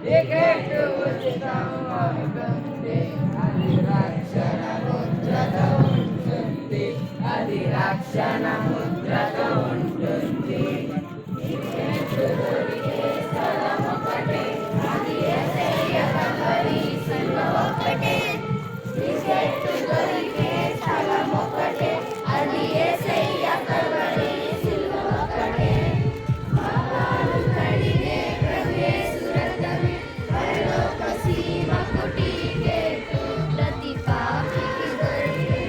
Ticket ఉచితం అవుతుంది, అది రక్షణ ముద్రతో ఉంటుంది, అది రక్షణ ముద్రతో ఉంటుంది. టికెట్ దొరికే స్థలం ఒకటే, అది యేసయ్య కల్వరి శిలువ ఒక్కటే. టికెట్ దొరికే స్థలం ఒకటే, అది యేసయ్య కల్వరి శిలువ ఒక్కటే. పాపాలు కడిగే ప్రభు యేసు రక్తమే పరలోక సీమకు టికెట్. ప్రతి పాపికి దొరికే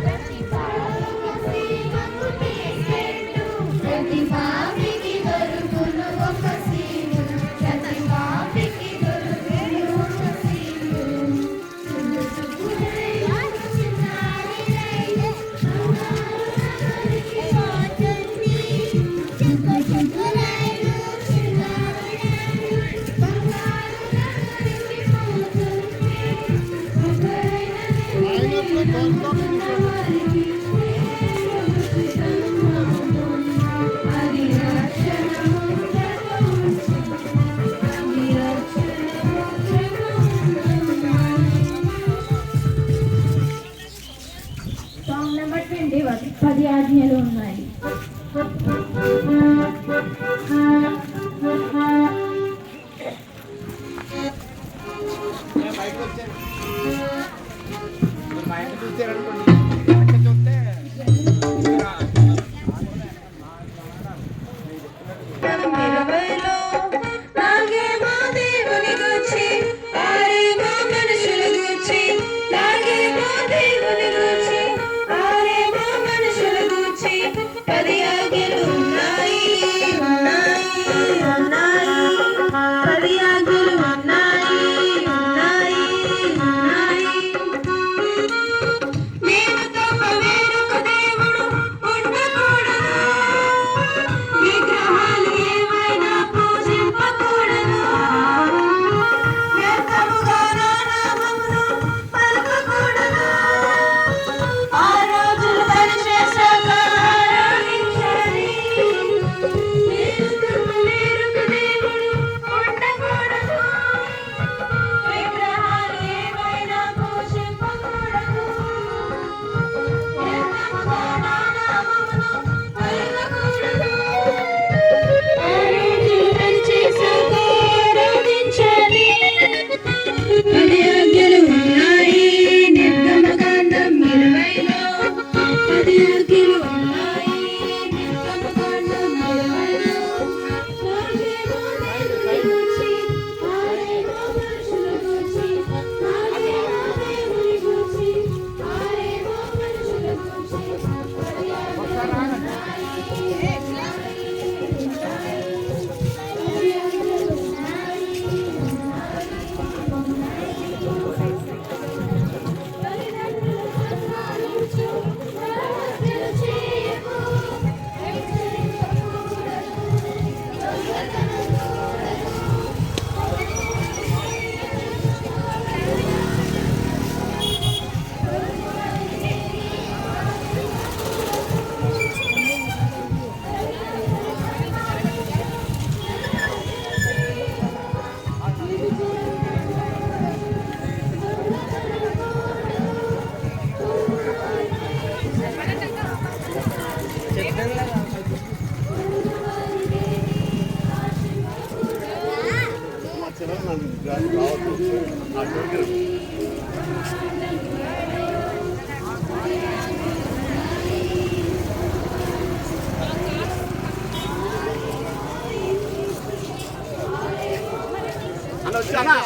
ప్రతి పాపికి సీమకు టికెట్. ప్రతి పాపికి దొరుకును ఒక సీటు, ప్రతి పాపికి దొరుకును ఒక సీటు. సాంగ్ నెంబర్ 21 10 ఆజ్ఞలు ఉన్నాయి.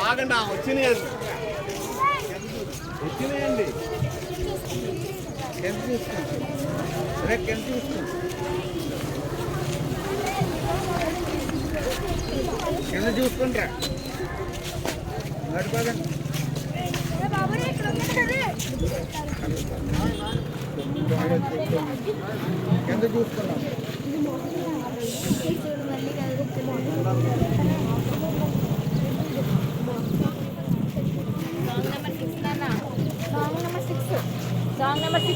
ఆగండి వచ్చినాయండి ఎంత చూసుకోండి ఎంత చూసుకోండి ఎంత చూసుకుంటారా నడిపోదండి ఎంత చూసుకున్నాం Song number 6.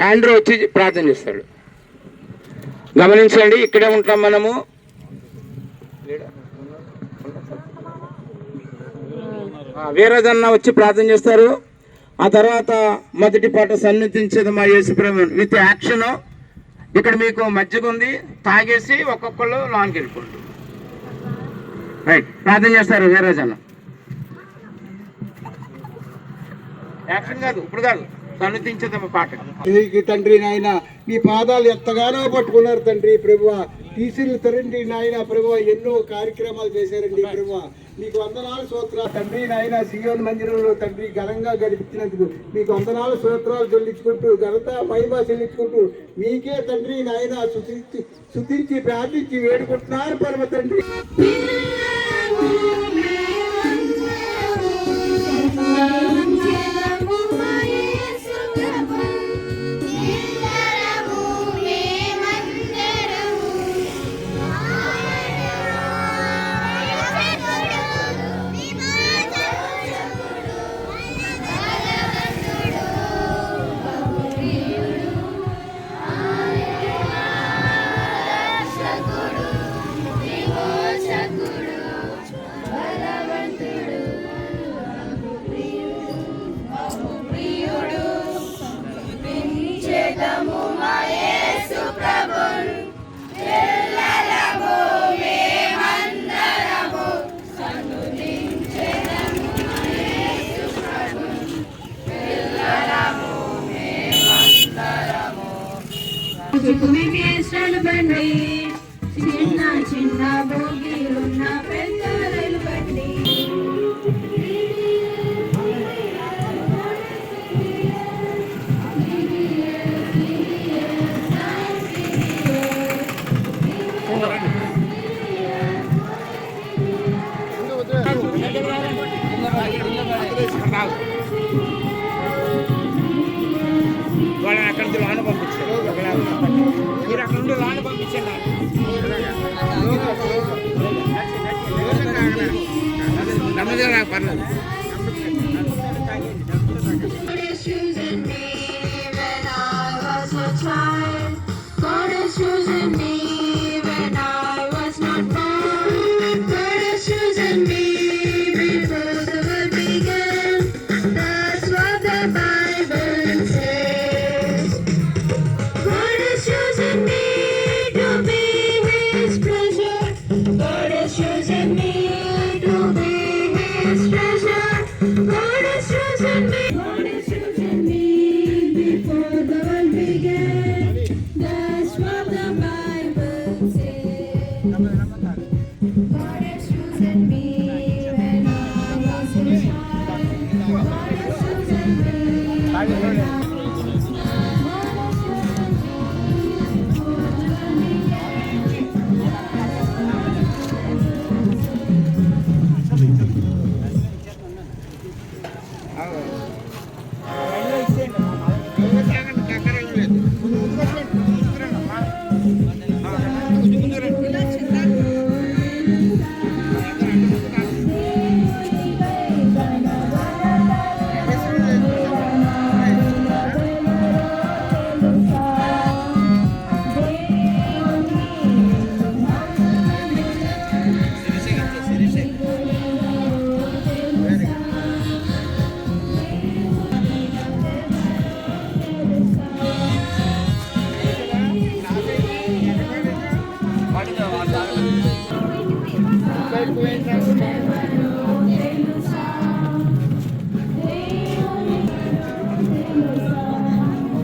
ఆండ్రూ వచ్చి ప్రార్థన చేస్తాడు. గమనించండి, ఇక్కడే ఉంటాం మనము. వీరజన్న వచ్చి ప్రార్థన చేస్తారు. ఆ తర్వాత మొదటి పాట సన్నిధించేది మా యేసుప్రభు విత్ యాక్షన్. ఇక్కడ మీకు మజ్జిగ ఉంది, తాగేసి ఒక్కొక్కళ్ళు లోనికి వెళ్ళిపోండి. రైట్, ప్రార్థన చేస్తారు వీరజన్న. యాక్షన్ కాదు, ఇప్పుడు కాదు, సన్నిధించేది పాట. తండ్రి నాయన మీ పాదాలు ఎంతగానో పట్టుకున్నారు తండ్రి ప్రభువ. టీసీలు తరండి నాయన ప్రభువ, ఎన్నో కార్యక్రమాలు చేశారండి ప్రభువ. మీకు వందనాలు స్తోత్రాలు తండ్రి నాయన. సియోన్ మందిరంలో తండ్రి ఘనంగా గడిపించినందుకు మీకు వందనాలు స్తోత్రాలు చెల్లించుకుంటూ, ఘనత మహిమ చెల్లించుకుంటూ మీకే తండ్రి నాయన స్తుతించి ప్రార్థించి వేడుకుంటున్నారు పరమ తండ్రి. బండి చిన్న చిన్న బోగిలున్న పెద్ద రైలు బండి. వాళ్ళని అక్కడి నుంచి లోన పంపించారు. మీరు అక్కడ నుండి లోన పంపించండి. నెమ్మదిగా నాకు పర్లేదు. God has chosen me when I was not born. God has chosen me before the world began. That's what the Bible says. God has chosen me to be His treasure. God has chosen me to be His treasure. God has chosen me. God has chosen me before the world began. That's what the Bible says. God has chosen me when I was a child. God has chosen me when I was ఆ